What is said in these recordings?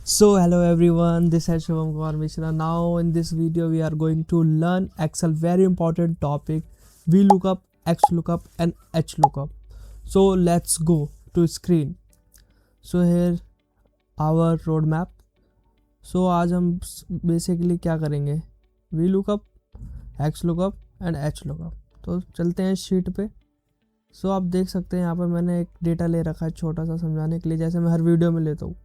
So hello everyone, this is Shubham Kumar Mishra. Now in this video we are going to learn Excel very important topic VLOOKUP, XLOOKUP and HLOOKUP. So let's go to screen. So here our roadmap. So आज हम basically क्या करेंगे VLOOKUP, XLOOKUP and HLOOKUP. तो चलते हैं sheet पे. सो आप देख सकते हैं यहाँ पर मैंने एक डेटा ले रखा है छोटा सा समझाने के लिए, जैसे मैं हर वीडियो में लेता हूँ.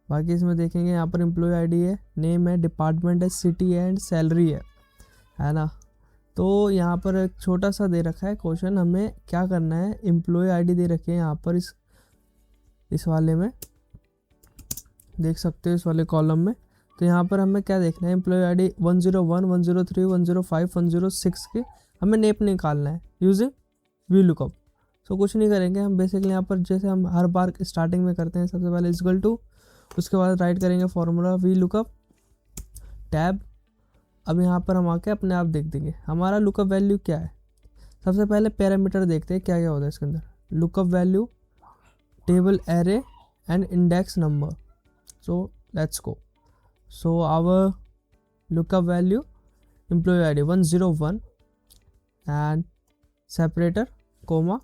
बाकी इसमें देखेंगे यहाँ पर एम्प्लॉय आईडी है, नेम है, डिपार्टमेंट है, सिटी है एंड सैलरी है ना. तो यहाँ पर एक छोटा सा दे रखा है क्वेश्चन, हमें क्या करना है. एम्प्लॉय आईडी दे रखी है यहाँ पर इस वाले में देख सकते हो, इस वाले कॉलम में. तो यहाँ पर हमें क्या देखना है, एम्प्लॉय आईडी 101, 103, 105, 106 के हमें नेप निकालना है यूजिंग VLOOKUP. सो कुछ नहीं करेंगे हम, बेसिकली यहाँ पर जैसे हम हर बार स्टार्टिंग में करते हैं, सबसे पहले इक्वल टू, उसके बाद राइट करेंगे फॉर्मूला VLOOKUP टैब. अब यहाँ पर हम आके अपने आप देख देंगे हमारा लुकअप वैल्यू क्या है. सबसे पहले पैरामीटर देखते हैं क्या क्या होता है इसके अंदर. Lookup value, table array and index number. So let's go. So our lookup value employee ID 101 and separator comma.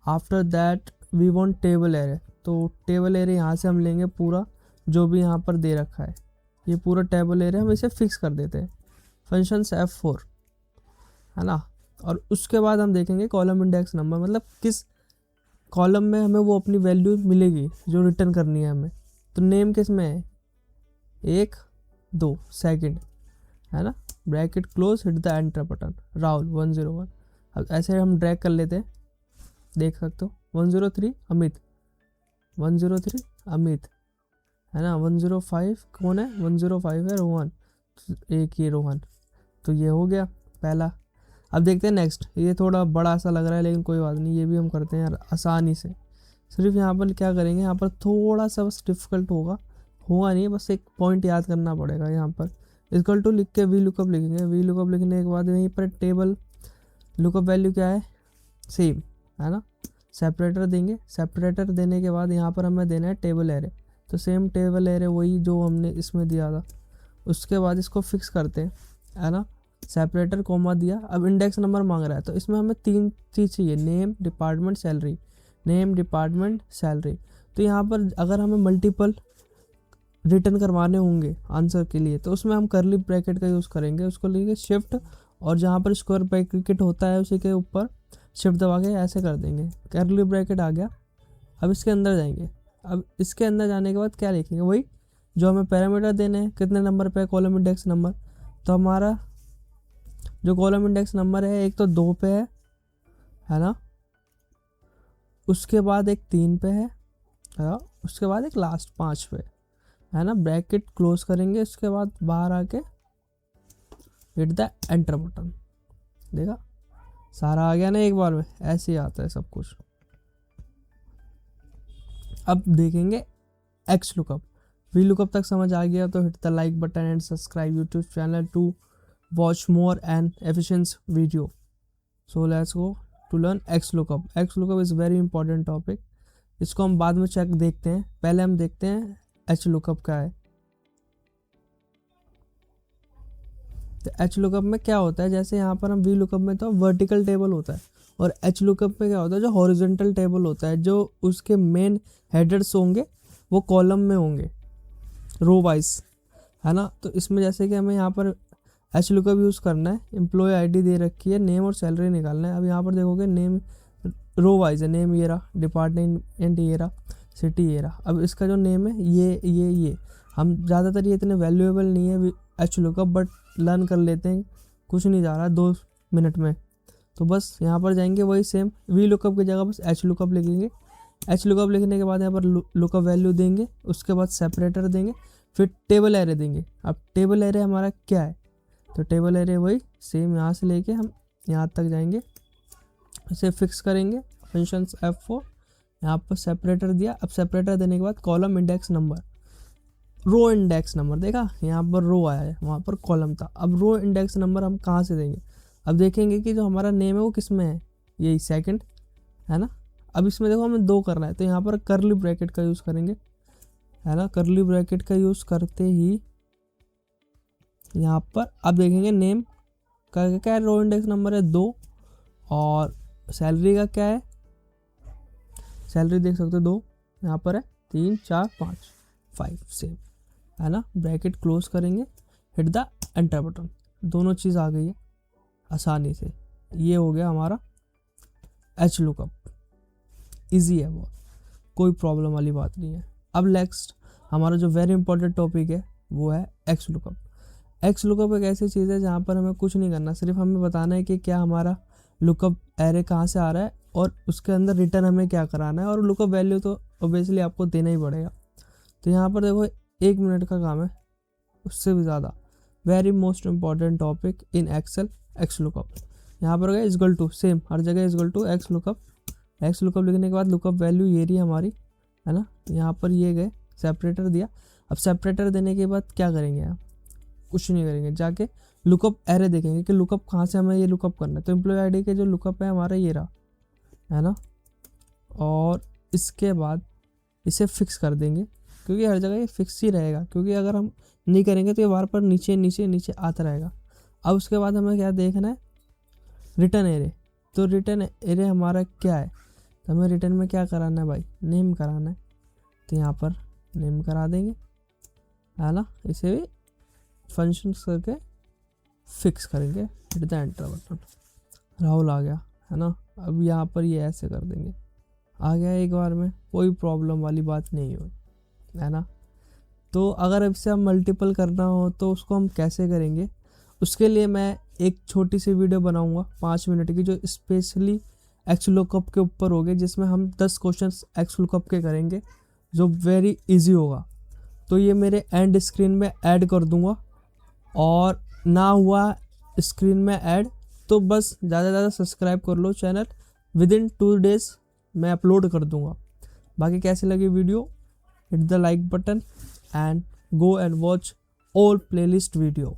After that we want table array. तो टेबल एरे यहाँ से हम लेंगे पूरा जो भी यहाँ पर दे रखा है, ये पूरा टेबल एरे हम इसे फिक्स कर देते हैं. फंक्शंस F4 है ना. और उसके बाद हम देखेंगे कॉलम इंडेक्स नंबर, मतलब किस कॉलम में हमें वो अपनी वैल्यू मिलेगी जो रिटर्न करनी है हमें. तो नेम किस में है, 1 2 सेकंड है ना. Bracket close, hit the enter button, Rahul 101. अब ऐसे हम ड्रैग कर लेते हैं, देख सकते हो 103 अमित, 103 अमित है ना. 105 कौन है, 105 है रोहन, एक ये रोहन. तो ये हो गया पहला. अब देखते हैं नेक्स्ट. ये थोड़ा बड़ा सा लग रहा है लेकिन कोई बात नहीं, ये भी हम करते हैं यार आसानी से. सिर्फ यहाँ पर क्या करेंगे, यहाँ पर थोड़ा सा बस डिफ़िकल्ट होगा नहीं, बस एक पॉइंट याद करना पड़ेगा. यहाँ पर इक्वल टू लिख के VLOOKUP लिखेंगे. VLOOKUP लिखने के बाद यहीं पर टेबल लुकअप वैल्यू क्या है, सेम है ना. सेपरेटर देंगे, सेपरेटर देने के बाद यहाँ पर हमें देना है टेबल एरे. तो सेम टेबल एरे वही जो हमने इसमें दिया था. उसके बाद इसको फिक्स करते हैं है ना. सेपरेटर कोमा दिया. अब इंडेक्स नंबर मांग रहा है, तो इसमें हमें 3 चीज़ चाहिए, name, department, salary. Name, department, salary. तो यहाँ पर अगर हमें मल्टीपल रिटर्न करवाने होंगे आंसर के लिए, तो उसमें हम करली ब्रैकेट का यूज़ करेंगे. उसको लेंगे शिफ्ट, और जहाँ पर स्क्वायर ब्रैकेट होता है उसी के ऊपर शिफ्ट दबा के ऐसे कर देंगे, करली ब्रैकेट आ गया. अब इसके अंदर जाएंगे. अब इसके अंदर जाने के बाद क्या लिखेंगे, वही जो हमें पैरामीटर देने हैं, कितने नंबर पे है, कॉलम इंडेक्स नंबर. तो हमारा जो कॉलम इंडेक्स नंबर है, एक तो 2 पे है ना. उसके बाद एक 3 पे है ना. उसके बाद एक लास्ट 5 पे है ना. ब्रैकेट क्लोज करेंगे, उसके बाद बाहर आके हिट द एंटर बटन. देखा सारा आ गया ना एक बार में, ऐसे ही आता है सब कुछ. अब देखेंगे XLOOKUP. VLOOKUP तक समझ आ गया तो hit the like button and subscribe YouTube channel to watch more and efficient video. So let's go to learn XLOOKUP. XLOOKUP is very important topic. इसको हम बाद में चेक देखते हैं, पहले हम देखते हैं HLOOKUP क्या है. तो HLOOKUP में क्या होता है, जैसे यहाँ पर हम VLOOKUP में तो वर्टिकल टेबल होता है, और HLOOKUP में क्या होता है, जो हॉरिजॉन्टल टेबल होता है, जो उसके मेन हेडर्स होंगे वो कॉलम में होंगे रो वाइज है ना. तो इसमें जैसे कि हमें यहाँ पर HLOOKUP यूज़ करना है, एम्प्लॉय आईडी दे रखी है, नेम और सैलरी निकालना है. अब यहाँ पर देखोगे नेम रो वाइज है, नेम ये रहा, डिपार्टमेंट ये रहा, सिटी ये रहा. अब इसका जो नेम है ये हम ज़्यादातर ये इतने वैल्यूएबल नहीं है HLOOKUP, बट लर्न कर लेते हैं, कुछ नहीं जा रहा 2 मिनट में. तो बस यहाँ पर जाएंगे, वही सेम VLOOKUP की जगह बस HLOOKUP लिखेंगे. HLOOKUP लिखने के बाद यहाँ पर लुकअप वैल्यू देंगे, उसके बाद सेपरेटर देंगे, फिर टेबल एरे देंगे. अब टेबल एरे हमारा क्या है, तो टेबल एरे वही सेम यहाँ से लेके हम यहाँ तक जाएंगे, इसे फिक्स करेंगे. फंक्शंस F4, यहाँ पर सेपरेटर दिया. अब सेपरेटर देने के बाद column index number, row index number. देखा यहाँ पर रो आया है, वहाँ पर कॉलम था. अब रो इंडेक्स नंबर हम कहाँ से देंगे, अब देखेंगे कि जो हमारा नेम है वो किस में है, यही सेकंड है ना. अब इसमें देखो हमें 2 करना है, तो यहाँ पर करली ब्रैकेट का यूज़ करेंगे है ना। करली ब्रैकेट का यूज़ करते ही यहाँ पर आप देखेंगे नेम का क्या है, रो इंडेक्स नंबर है 2, और सैलरी का क्या है, सैलरी देख सकते हो 2 यहाँ पर है, 3 4 5 5 सेम, है ना। ब्रैकेट क्लोज करेंगे, हिट द एंटर बटन, दोनों चीज़ आ गई है आसानी से। ये हो गया हमारा एच लुकअप, ईजी है बहुत, कोई प्रॉब्लम वाली बात नहीं है। अब नेक्स्ट हमारा जो वेरी इंपॉर्टेंट टॉपिक है वो है एक्स लुकअप। एक्स लुकअप एक ऐसी चीज़ है जहाँ पर हमें कुछ नहीं करना, सिर्फ हमें बताना है कि क्या हमारा लुकअप एरे कहाँ से आ रहा है और उसके अंदर रिटर्न हमें क्या कराना है, और लुकअप वैल्यू तो ऑब्वियसली आपको देना ही पड़ेगा। तो यहाँ पर देखो 1 मिनट का काम है, उससे भी ज़्यादा। Very most important topic in Excel, X lookup. यहाँ पर गए इजगल टू, सेम हर जगह is equal to X lookup. X lookup लिखने के बाद लुकअप वैल्यू ये रही हमारी, है ना। यहाँ पर ये गए सेपरेटर दिया। अब सेपरेटर देने के बाद क्या करेंगे आप, कुछ नहीं करेंगे, जाके लुकअप एरे देखेंगे कि लुकअप कहाँ से हमें ये लुकअप करना है। तो एम्प्लॉय आईडी के जो लुकअप है हमारा ये रहा, है ना। और इसके बाद इसे फिक्स कर देंगे, क्योंकि हर जगह ये फिक्स ही रहेगा, क्योंकि अगर हम नहीं करेंगे तो ये बार पर नीचे नीचे नीचे आता रहेगा। अब उसके बाद हमें क्या देखना है, रिटर्न एरे। तो रिटर्न एरे हमारा क्या है, तो हमें रिटर्न में क्या कराना है भाई, नेम कराना है। तो यहाँ पर नेम करा देंगे, है ना। इसे भी फंक्शन करके फिक्स करेंगे, hit the enter button, Rahul आ गया, है ना। अब यहाँ पर ये ऐसे कर देंगे, आ गया एक बार में, कोई प्रॉब्लम वाली बात नहीं हो, है ना। तो अगर इससे हम मल्टीपल करना हो तो उसको हम कैसे करेंगे, उसके लिए मैं एक छोटी सी वीडियो बनाऊंगा 5 मिनट की, जो स्पेशली एक्स लुकअप के ऊपर होगी, जिसमें हम 10 क्वेश्चंस एक्स लुकअप के करेंगे, जो वेरी इजी होगा। तो ये मेरे एंड स्क्रीन में ऐड कर दूंगा, और ना हुआ स्क्रीन में ऐड तो बस ज़्यादा से ज़्यादा सब्सक्राइब कर लो चैनल, विदिन 2 डेज़ मैं अपलोड कर दूंगा। बाकी कैसी लगी video, hit the like button and go and watch all playlist video.